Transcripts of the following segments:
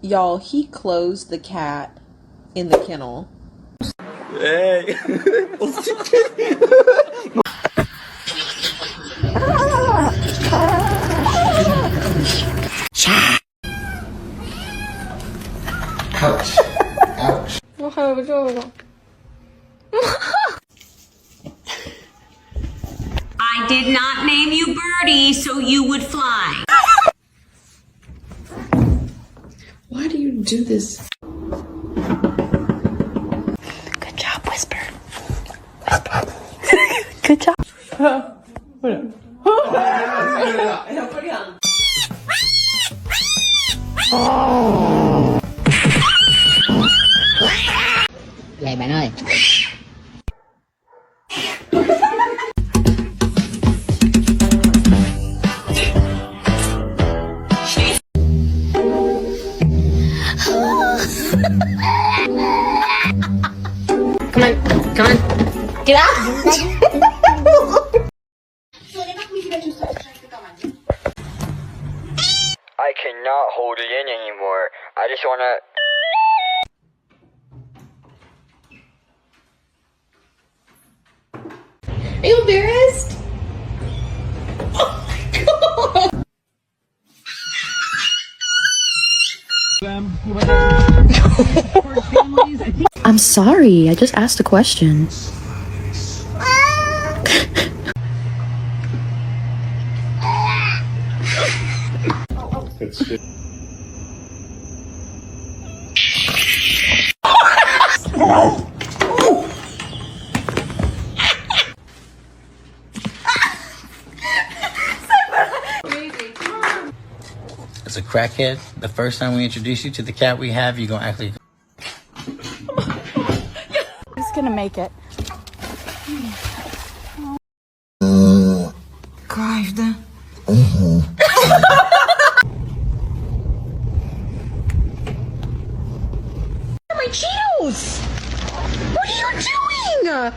Y'all, he closed the cat in the kennel. Hey. Ouch. Ouch. I did not name you Birdie so you would fly. Why do you do this? Good job, Whisper. Whisper. Good job. Vậy bạn ơi. Come on. Come on. Get out. I cannot hold it in anymore. I just wanna... Are you embarrassed? I'm sorry. I just asked a question. As a crackhead, the first time we introduce you to the cat we have, you're gonna actually... He's gonna make it. Krijgde. My Cheetos! What are you doing?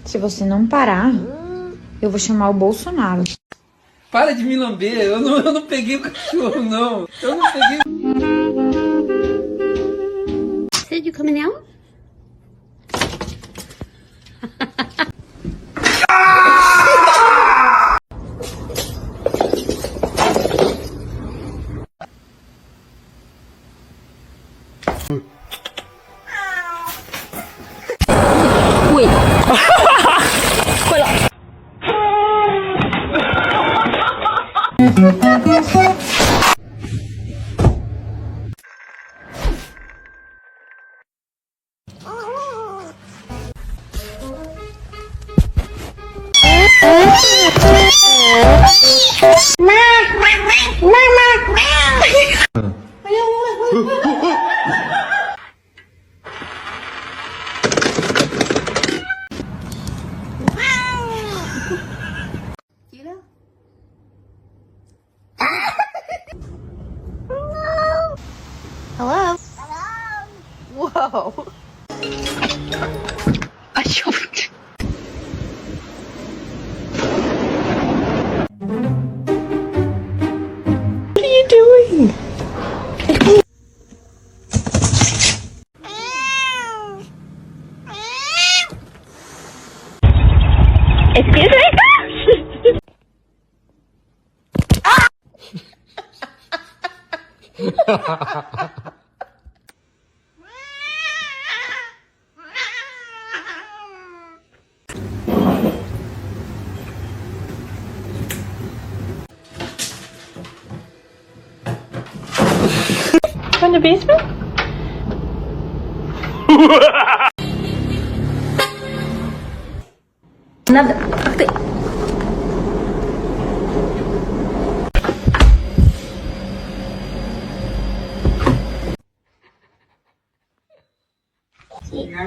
Se você não parar, eu vou chamar o Bolsonaro. Para de me lamber, eu não peguei o cachorro, não. Eu não peguei. Did you coming out? Hello? Whoa. I choked. What are you doing? Excuse me? From the basement? Another. I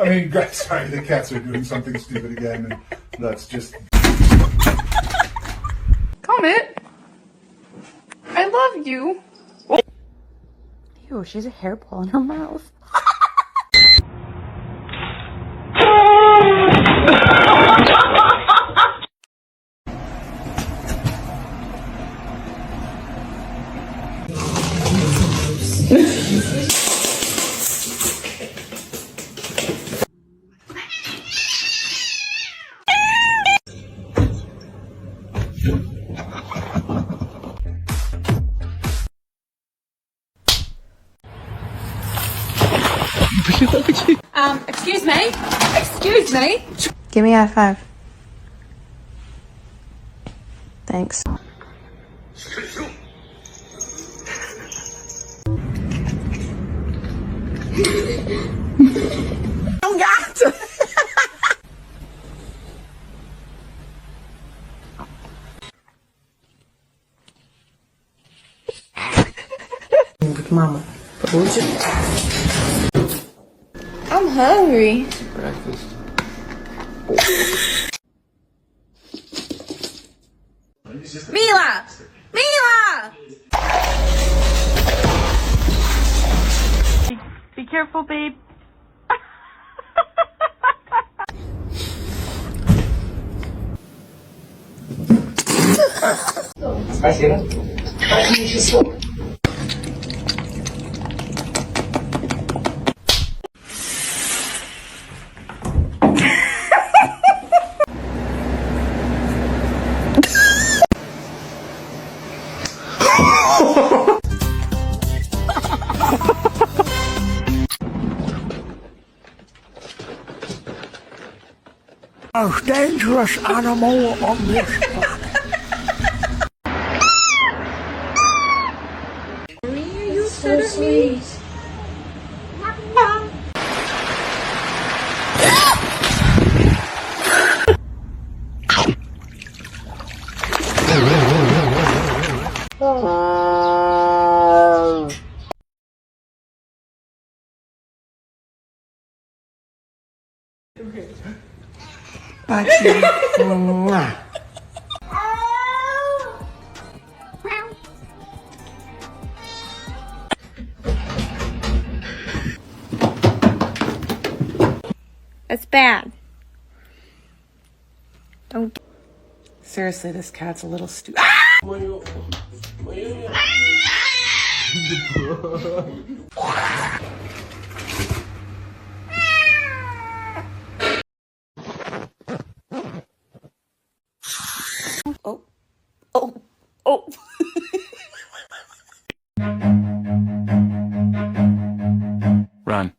mean, guys, sorry, the cats are doing something stupid again, and that's just... Comet, I love you. Ew, she has a hairball in her mouth. Excuse me? Excuse me? Give me a high five. Thanks. Oh, God! Mama, I'm hungry. Breakfast. Mila! Mila! Be careful, babe. Most dangerous animal on this planet. You're so sweet. That's bad. Don't. seriously, this cat's a little stupid. Oh. Oh. Oh. Run.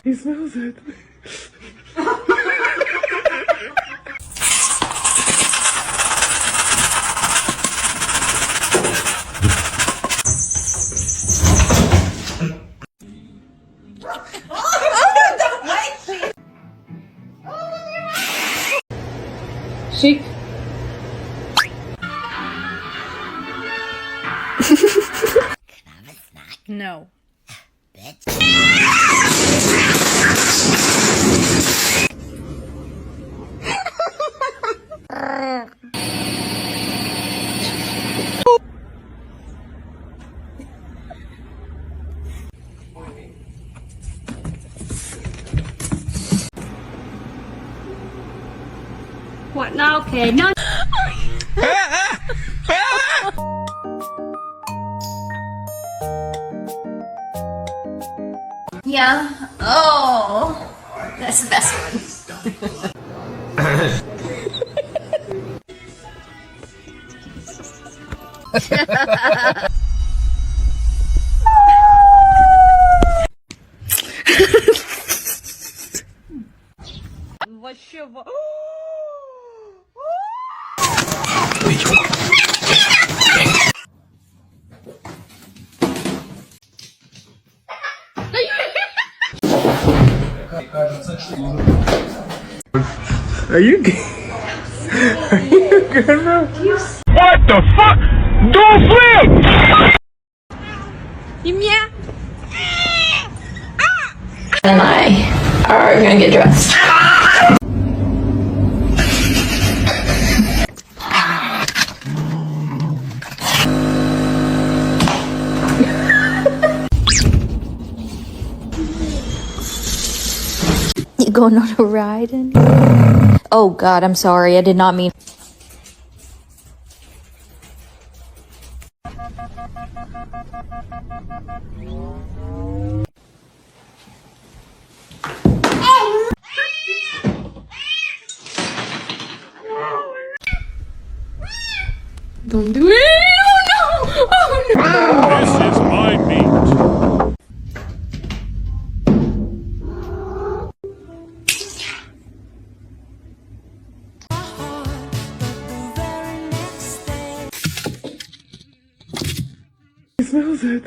He smells it. Chic. No. What now? Okay, no. Yeah. Oh. That's the best one. What? Are you good? Are you good, bro? What the fuck? Don't flip! And I are gonna get dressed. You going on a ride? Oh God, I'm sorry. I did not mean. Don't do it! Oh no! Oh no! This is my meat. He smells it.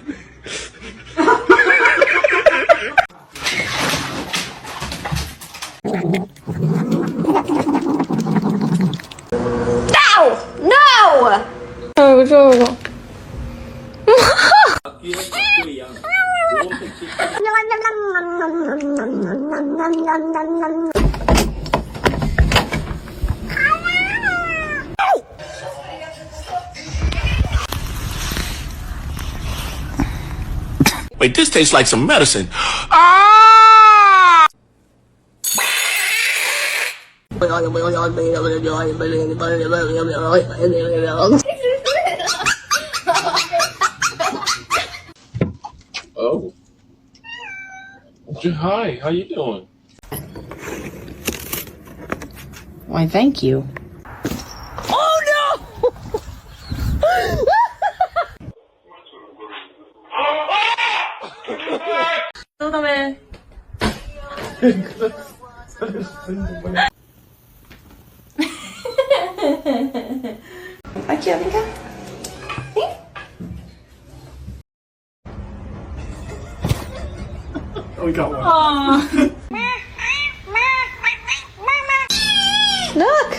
No! Oh, no. Wait, this tastes like some medicine. Ah! Oh. Hi, how you doing? Why, thank you. Aquí, venga. We got one. Look.